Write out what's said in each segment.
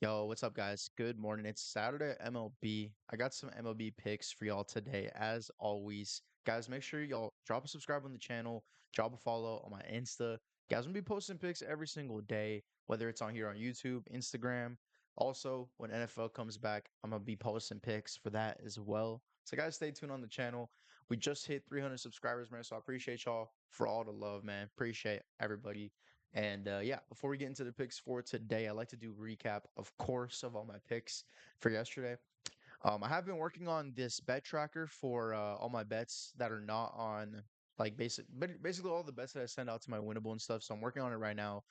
Yo, what's up, guys? Good morning. It's Saturday at MLB. I got some MLB picks for y'all today, as always. Guys, make sure y'all drop a subscribe on the channel, drop a follow on my Insta. Guys, I'm gonna be posting picks every single day, whether it's on here on YouTube, Instagram. Also, when NFL comes back, I'm gonna be posting picks for that as well. So, guys, stay tuned on the channel. We just hit 300 subscribers, man. So I appreciate y'all for all the love, man. Appreciate everybody. And yeah, before we get into the picks for today, I like to do recap, of course, of all my picks for yesterday. I have been working on this bet tracker for all my bets that are not on like basically all the bets that I send out to my winnable and stuff. So I'm working on it right now.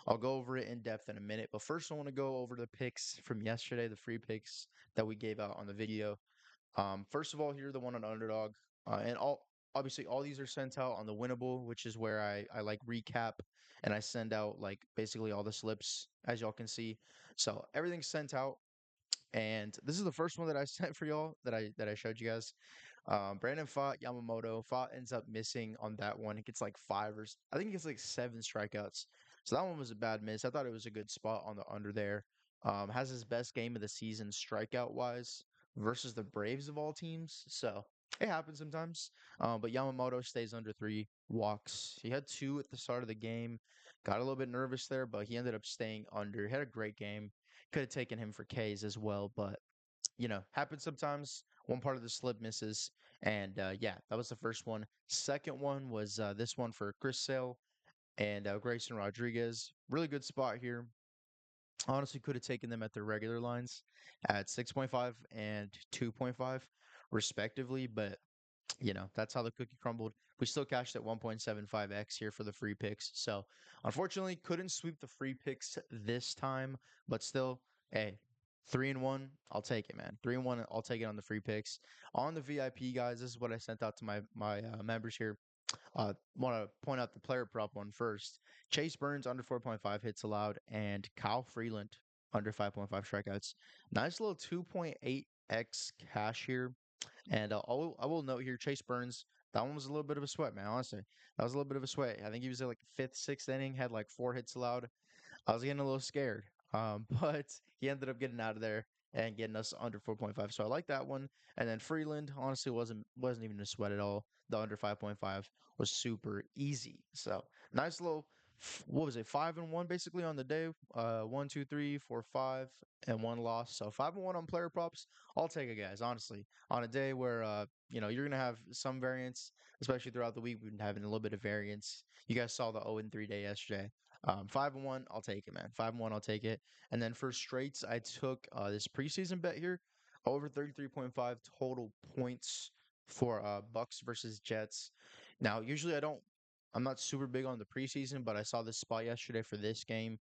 I'll go over it in depth in a minute. But first, I want to go over the picks from yesterday, the free picks that we gave out on the video. First of all, here the one on underdog, and all obviously all these are sent out on the winnable, which is where I like recap and I send out like basically all the slips as y'all can see. So everything's sent out, and this is the first one that I sent for y'all that I showed you guys. Brandon fought Yamamoto. Fought ends up missing on that one. It gets like I think it gets like seven strikeouts. So that one was a bad miss. I thought it was a good spot on the under there. Has his best game of the season strikeout wise versus the Braves of all teams. So it happens sometimes. But Yamamoto stays under three walks. He had two at the start of the game. Got a little bit nervous there, but he ended up staying under. He had a great game. Could have taken him for Ks as well, but happens sometimes. One part of the slip misses, and yeah, that was the first one. Second one was this one for Chris Sale and Grayson Rodriguez. Really good spot here. Honestly, could have taken them at their regular lines at 6.5 and 2.5, respectively, but that's how the cookie crumbled. We still cashed at 1.75x here for the free picks. So, unfortunately, couldn't sweep the free picks this time, but still, hey, 3-1, I'll take it, man. 3-1, I'll take it on the free picks. On the VIP, guys, this is what I sent out to my members here. Want to point out the player prop one first. Chase Burns under 4.5 hits allowed, and Kyle Freeland under 5.5 strikeouts. Nice little 2.8x cash here. And I will note here, Chase Burns, that one was a little bit of a sweat, man. Honestly, that was a little bit of a sweat. I think he was at like fifth, sixth inning, had like four hits allowed. I was getting a little scared, but he ended up getting out of there and getting us under 4.5. So I like that one. And then Freeland, honestly, wasn't even a sweat at all. The under 5.5 was super easy. So nice little, what was it, 5-1 basically on the day. 1, 2, 3, 4, 5, and one loss. So 5-1 on player props. I'll take it, guys. Honestly, on a day where you're gonna have some variance, especially throughout the week. We've been having a little bit of variance. You guys saw the 0-3 day yesterday. 5-1, I'll take it, man. 5-1, I'll take it. And then for straights, I took this preseason bet here, over 33.5 total points for Bucks versus Jets. Now, usually I'm not super big on the preseason, but I saw this spot yesterday for this game,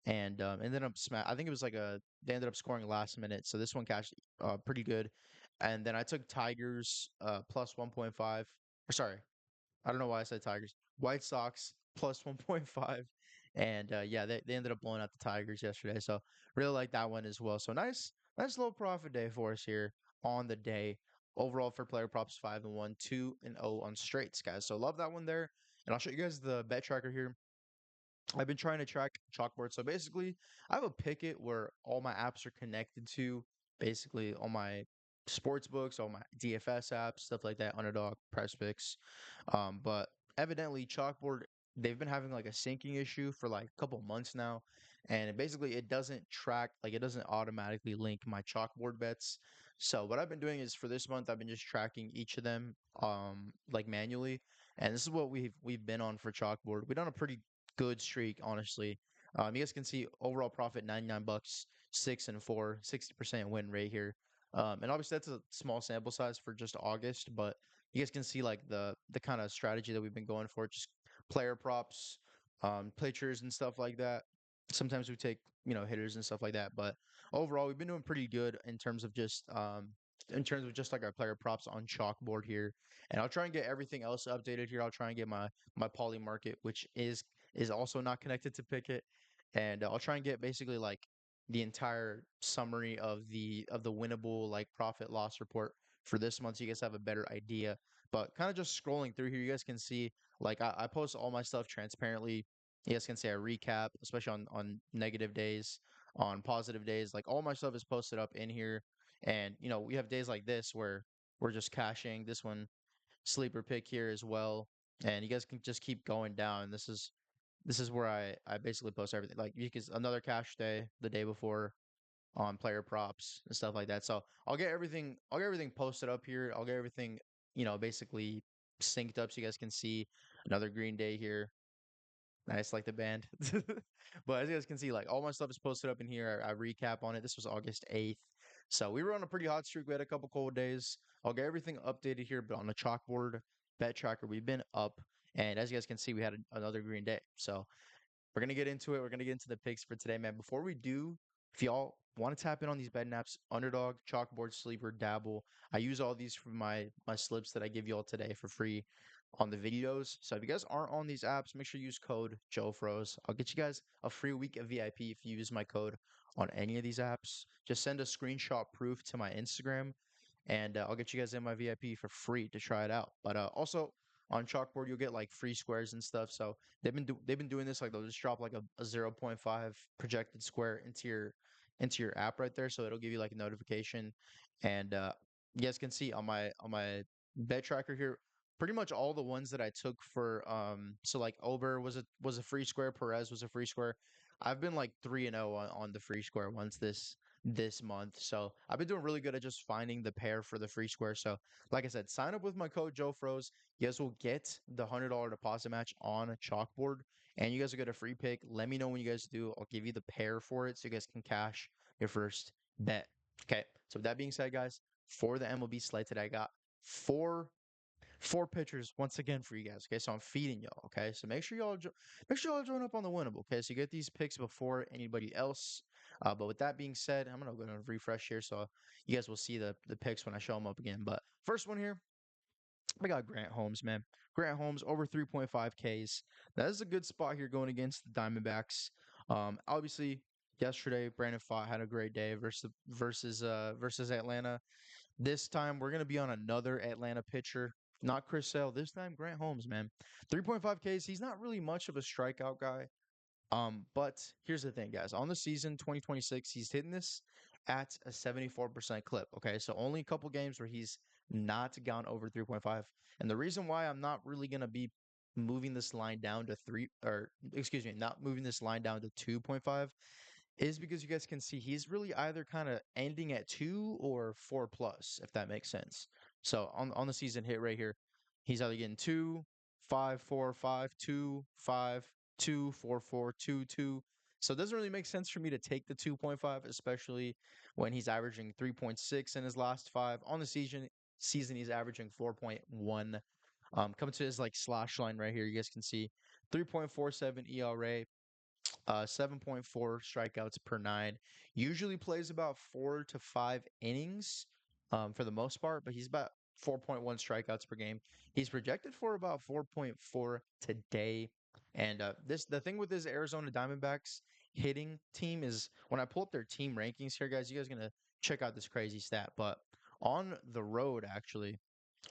and ended up I think it was they ended up scoring last minute, so this one cashed pretty good. And then I took Tigers plus 1.5. Or sorry, I don't know why I said Tigers. White Sox plus 1.5. And yeah, they ended up blowing out the Tigers yesterday. So really like that one as well. So nice little profit day for us here on the day. Overall for player props 5-1, 2-0 on straights, guys. So love that one there. And I'll show you guys the bet tracker here. I've been trying to track chalkboard. So basically, I have a Picket where all my apps are connected to basically all my sports books, all my DFS apps, stuff like that, Underdog, Price Picks. But evidently, chalkboard they've been having like a syncing issue for like a couple months now, and basically it doesn't track like it doesn't automatically link my chalkboard bets. So what I've been doing is for this month I've been just tracking each of them like manually, and this is what we've been on for chalkboard. We've done a pretty good streak, honestly. You guys can see overall profit 99 bucks, 6-4, 60% win rate here. And obviously that's a small sample size for just August, but you guys can see like the kind of strategy that we've been going for, just player props, pitchers and stuff like that. Sometimes we take, hitters and stuff like that, but overall we've been doing pretty good in terms of just like our player props on chalkboard here. And I'll try and get everything else updated here. I'll try and get my poly market, which is also not connected to Picket, and I'll try and get basically like the entire summary of the winnable like profit loss report for this month, so you guys have a better idea. But kind of just scrolling through here, you guys can see like I post all my stuff transparently. You guys can see I recap, especially on negative days. on positive days. Like all my stuff is posted up in here, and we have days like this where we're just cashing. This one sleeper pick here as well, and you guys can just keep going down. This is where I basically post everything. Like because another cash day the day before on player props and stuff like that. So I'll get everything posted up here. I'll get everything, basically synced up so you guys can see another green day here. Nice, like the band. But as you guys can see, like all my stuff is posted up in here. I recap on it. This was August 8th. So we were on a pretty hot streak. We had a couple cold days. I'll get everything updated here, but on the chalkboard bet tracker, we've been up. And as you guys can see, we had another green day. So we're gonna get into it. We're gonna get into the picks for today, man. Before we do, if y'all want to tap in on these betting apps, Underdog, Chalkboard, Sleeper, Dabble, I use all these for my slips that I give y'all today for free on the videos. So if you guys aren't on these apps, make sure you use code JoeFroze. I'll get you guys a free week of VIP if you use my code on any of these apps. Just send a screenshot proof to my Instagram, and I'll get you guys in my VIP for free to try it out. But also on Chalkboard, you'll get like free squares and stuff. So they've been doing this, like they'll just drop like a 0.5 projected square into your app right there, so it'll give you like a notification. And you guys can see on my bet tracker here, pretty much all the ones that I took for so like Ober was a free square, Perez was a free square. I've been like 3-0 on the free square ones this month. So I've been doing really good at just finding the pair for the free square. So like I said, sign up with my code Joe Froze. You guys will get the $100 deposit match on a chalkboard, and you guys will get a free pick. Let me know when you guys do. I'll give you the pair for it so you guys can cash your first bet. Okay. So with that being said, guys, for the MLB slate today, I got four pitchers once again for you guys. Okay, so I'm feeding y'all. Okay, so make sure y'all join up on the winnable. Okay, so you get these picks before anybody else. But with that being said, I'm gonna go and refresh here so you guys will see the picks when I show them up again. But first one here, I got Grant Holmes, man. Grant Holmes over 3.5 Ks. That is a good spot here going against the Diamondbacks. Obviously, yesterday Brandon Pfaadt had a great day versus Atlanta. This time we're gonna be on another Atlanta pitcher, not Chris Sale. This time Grant Holmes, man. 3.5 Ks. He's not really much of a strikeout guy. But here's the thing, guys. On the season 2026, he's hitting this at a 74% clip. Okay, so only a couple games where he's not gone over 3.5. And the reason why I'm not really gonna be moving this line down to three, or excuse me, not moving this line down to 2.5 is because you guys can see he's really either kind of ending at 2 or 4 plus, if that makes sense. So on the season hit right here, he's either getting 2, 5, 4, 5, 2, 5, 2, 4, 4, 2, 2. So it doesn't really make sense for me to take the 2.5, especially when he's averaging 3.6 in his last five. On the season he's averaging 4.1. Coming to his like slash line right here, you guys can see 3.47 ERA, 7.4 strikeouts per nine. Usually plays about 4 to 5 innings for the most part, but he's about 4.1 strikeouts per game. He's projected for about 4.4 today. And the thing with this Arizona Diamondbacks hitting team is when I pull up their team rankings here, guys, you guys are gonna check out this crazy stat. But on the road, actually,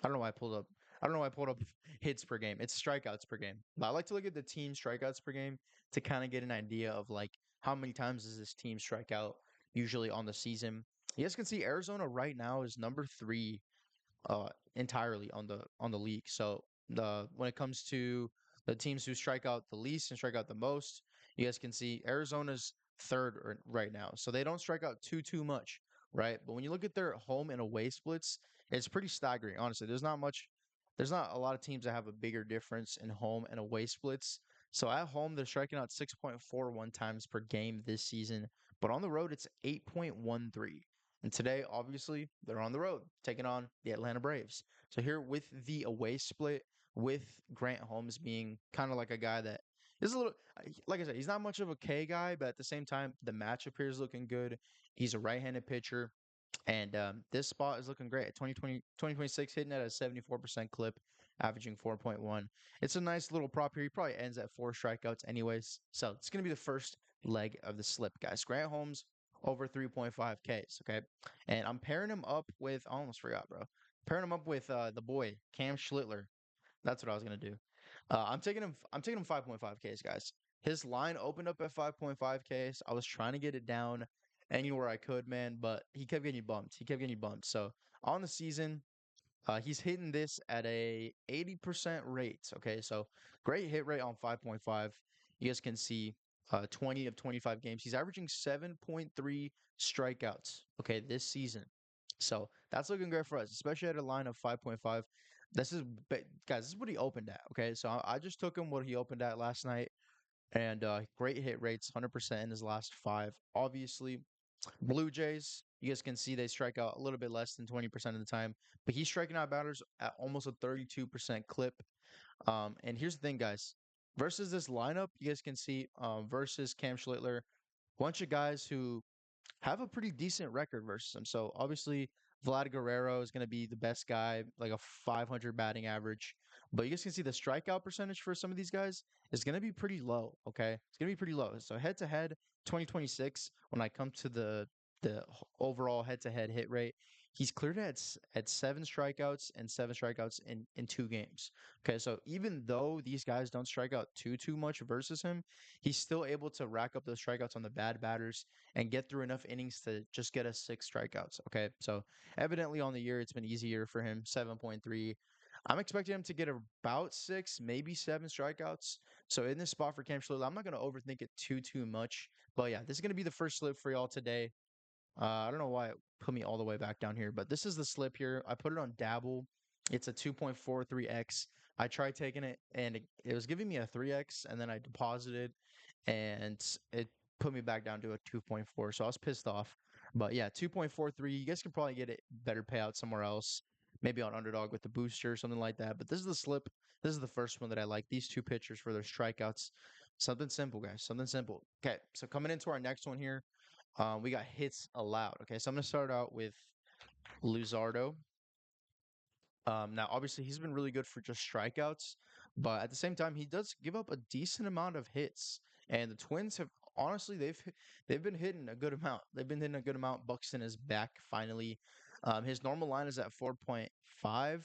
I don't know why I pulled up. I don't know why I pulled up hits per game. It's strikeouts per game. But I like to look at the team strikeouts per game to kind of get an idea of like how many times does this team strike out usually on the season. You guys can see Arizona right now is number three entirely on the league. So the when it comes to the teams who strike out the least and strike out the most, you guys can see Arizona's third right now. So they don't strike out too much, right? But when you look at their home and away splits, it's pretty staggering. Honestly, there's not a lot of teams that have a bigger difference in home and away splits. So at home, they're striking out 6.41 times per game this season, but on the road, it's 8.13. And today, obviously, they're on the road taking on the Atlanta Braves. So here with the away split, with Grant Holmes being kind of like a guy that is a little, like I said, he's not much of a K guy, but at the same time, the matchup here is looking good. He's a right-handed pitcher, and this spot is looking great. 2026 hitting at a 74% clip, averaging 4.1. It's a nice little prop here. He probably ends at 4 strikeouts anyways. So it's going to be the first leg of the slip, guys. Grant Holmes over 3.5 Ks, okay? And I'm pairing him up with, I almost forgot, bro. Pairing him up with the boy, Cam Schlittler. That's what I was going to do. I'm taking him 5.5 Ks, guys. His line opened up at 5.5K. So I was trying to get it down anywhere I could, man, but he kept getting bumped. He kept getting bumped. So on the season, he's hitting this at a 80% rate. Okay, so great hit rate on 5.5. You guys can see 20 of 25 games. He's averaging 7.3 strikeouts. Okay, this season. So that's looking great for us, especially at a line of 5.5. This is guys. This is what he opened at. Okay, so I just took him what he opened at last night, and great hit rates, 100% in his last five. Obviously, Blue Jays, you guys can see they strike out a little bit less than 20% of the time, but he's striking out batters at almost a 32% clip. And here's the thing, guys. Versus this lineup, you guys can see versus Cam Schlittler, bunch of guys who have a pretty decent record versus him. So obviously, Vlad Guerrero is going to be the best guy, like a 500 batting average. But you guys can see the strikeout percentage for some of these guys is going to be pretty low. Okay, it's going to be pretty low. So head to head, 2026, when I come to the overall head to head hit rate, he's cleared at seven strikeouts and seven strikeouts in two games. Okay, so even though these guys don't strike out too much versus him, he's still able to rack up those strikeouts on the bad batters and get through enough innings to just get us six strikeouts. Okay. So evidently on the year, it's been easier for him, 7.3. I'm expecting him to get about six, maybe seven strikeouts. So in this spot for Cam Schlittler, I'm not going to overthink it too much. But yeah, this is going to be the first slip for y'all today. I don't know why it put me all the way back down here, but this is the slip here. I put it on Dabble. It's a 2.43x. I tried taking it and it was giving me a 3x, and then I deposited and it put me back down to a 2.4. So I was pissed off. But yeah, 2.43. You guys can probably get it better payout somewhere else. Maybe on Underdog with the booster or something like that. But this is the slip. This is the first one that I like. These two pitchers for their strikeouts. Something simple, guys. Something simple. Okay, so coming into our next one here, we got hits allowed. Okay, so I'm gonna start out with Luzardo. Now, obviously, he's been really good for just strikeouts, but at the same time, he does give up a decent amount of hits. And the Twins have honestly, they've been hitting a good amount. They've been hitting a good amount. Buxton is back finally. His normal line is at 4.5.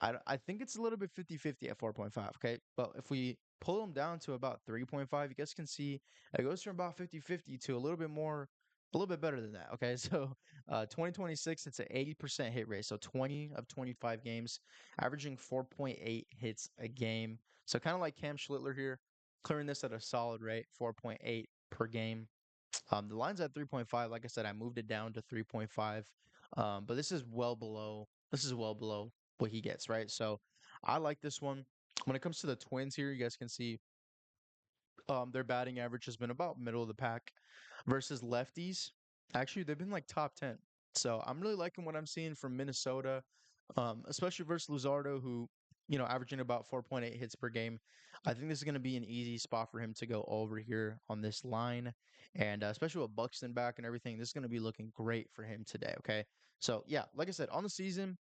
I think it's a little bit 50-50 at 4.5, okay? But if we pull them down to about 3.5, you guys can see it goes from about 50-50 to a little bit more, a little bit better than that, okay? So 2026, it's an 80% hit rate. So 20 of 25 games, averaging 4.8 hits a game. So kind of like Cam Schlittler here, clearing this at a solid rate, 4.8 per game. The line's at 3.5. Like I said, I moved it down to 3.5. But this is well below. This is well below what he gets, right? So I like this one. When it comes to the Twins here, you guys can see their batting average has been about middle of the pack versus lefties. Actually, they've been like top 10. So I'm really liking what I'm seeing from Minnesota, especially versus Luzardo, who, averaging about 4.8 hits per game. I think this is going to be an easy spot for him to go over here on this line. And especially with Buxton back and everything, this is going to be looking great for him today. Okay. So, yeah, like I said, on the season,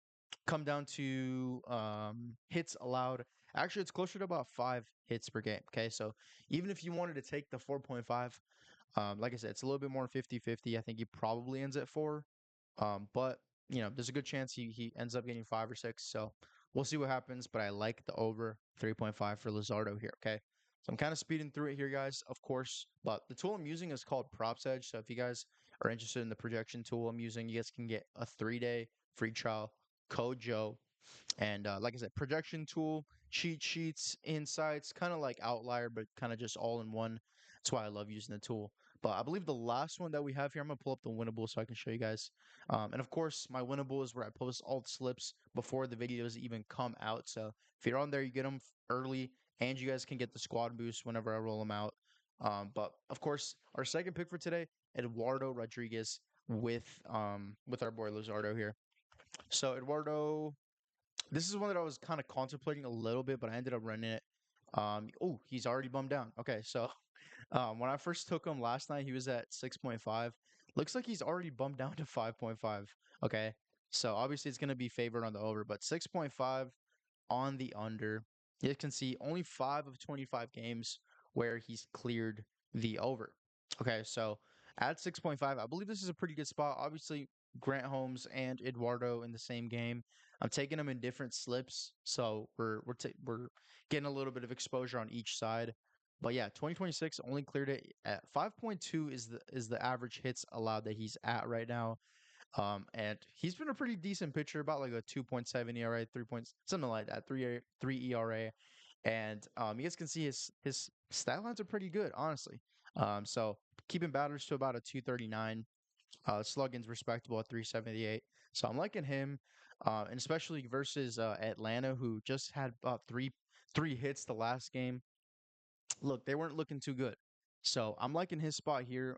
come down to hits allowed. Actually, it's closer to about five hits per game. Okay. So, even if you wanted to take the 4.5, like I said, it's a little bit more 50-50. I think he probably ends at four. But there's a good chance he ends up getting five or six. So we'll see what happens. But I like the over 3.5 for Luzardo here. Okay. So I'm kind of speeding through it here, guys, of course. But the tool I'm using is called Props Edge. So if you guys are interested in the projection tool I'm using, you guys can get a 3-day free trial, code Joe. And like I said, projection tool, cheat sheets, insights, kind of like Outlier, but kind of just all in one. That's why I love using the tool. But I believe the last one that we have here, I'm gonna pull up the winnable so I can show you guys. And of course, my winnable is where I post all the slips before the videos even come out. So if you're on there, you get them early, and you guys can get the squad boost whenever I roll them out. But of course, our second pick for today, Eduardo Rodriguez with our boy Luzardo here. So Eduardo, this is one that I was kind of contemplating a little bit, but I ended up running it. Oh, he's already bummed down. Okay, so when I first took him last night, he was at 6.5. Looks like he's already bumped down to 5.5. Okay. So obviously it's going to be favored on the over, but 6.5 on the under. You can see only 5 of 25 games where he's cleared the over. Okay. So at 6.5, I believe this is a pretty good spot. Obviously, Grant Holmes and Eduardo in the same game. I'm taking them in different slips, so we're getting a little bit of exposure on each side. But yeah, 2026 only cleared it at 5.2 is the average hits allowed that he's at right now. And he's been a pretty decent pitcher, about like a 2.7 ERA, 3 points, something like that, 3 ERA. And you guys can see his stat lines are pretty good, honestly. So keeping batters to about a 239. Sluggin's respectable at 378. So I'm liking him, and especially versus Atlanta, who just had about three hits the last game. Look, they weren't looking too good. So I'm liking his spot here.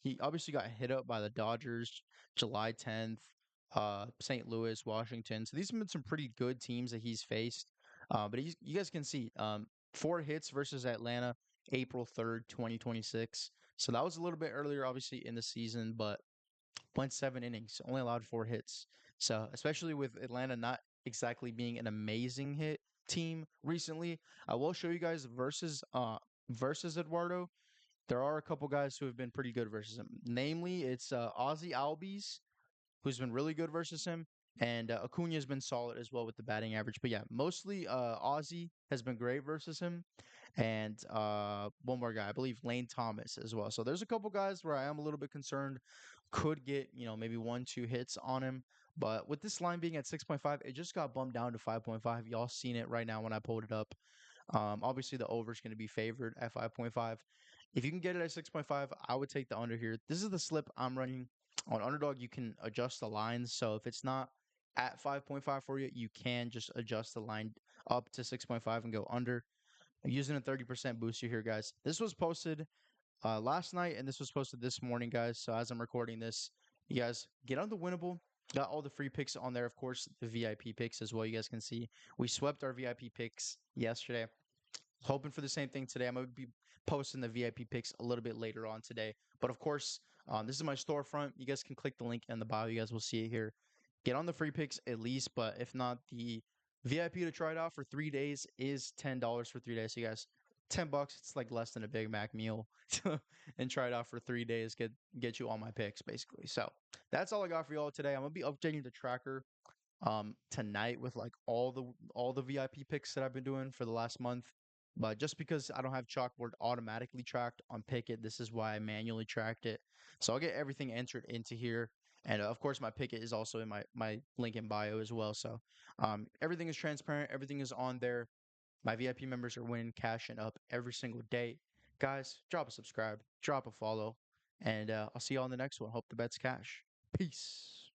He obviously got hit up by the Dodgers July 10th, St. Louis, Washington. So these have been some pretty good teams that he's faced. But you guys can see 4 hits versus Atlanta, April 3rd, 2026. So that was a little bit earlier, obviously, in the season, but went 7 innings, only allowed 4 hits. So especially with Atlanta not exactly being an amazing hit team recently, I will show you guys versus Eduardo. There are a couple guys who have been pretty good versus him. Namely, it's Ozzy Albies, who's been really good versus him, and Acuna has been solid as well with the batting average. But yeah, mostly Ozzy has been great versus him, and one more guy, I believe Lane Thomas as well. So there's a couple guys where I am a little bit concerned could get, maybe 1, 2 hits on him. But with this line being at 6.5, it just got bumped down to 5.5. Y'all seen it right now when I pulled it up. Obviously, the over is going to be favored at 5.5. If you can get it at 6.5, I would take the under here. This is the slip I'm running. On Underdog, you can adjust the lines. So if it's not at 5.5 for you, you can just adjust the line up to 6.5 and go under. I'm using a 30% booster here, guys. This was posted last night, and this was posted this morning, guys. So as I'm recording this, you guys get on the Winnable. Got all the free picks on there, of course, the VIP picks as well. You guys can see we swept our VIP picks yesterday. Hoping for the same thing today. I'm going to be posting the VIP picks a little bit later on today. But of course, this is my storefront. You guys can click the link in the bio. You guys will see it here. Get on the free picks at least, but if not, the VIP to try it out for 3 days is $10 for 3 days. So you guys, $10. It's like less than a Big Mac meal, and try it out for 3 days. Get you all my picks basically. So that's all I got for y'all today. I'm gonna be updating the tracker tonight with like all the VIP picks that I've been doing for the last month. But just because I don't have chalkboard automatically tracked on Pickett, this is why I manually tracked it. So I'll get everything entered into here. And of course, my Pickett is also in my link in bio as well. So everything is transparent, everything is on there. My VIP members are winning cash and up every single day. Guys, drop a subscribe, drop a follow, and I'll see you on the next one. Hope the bets cash. Peace.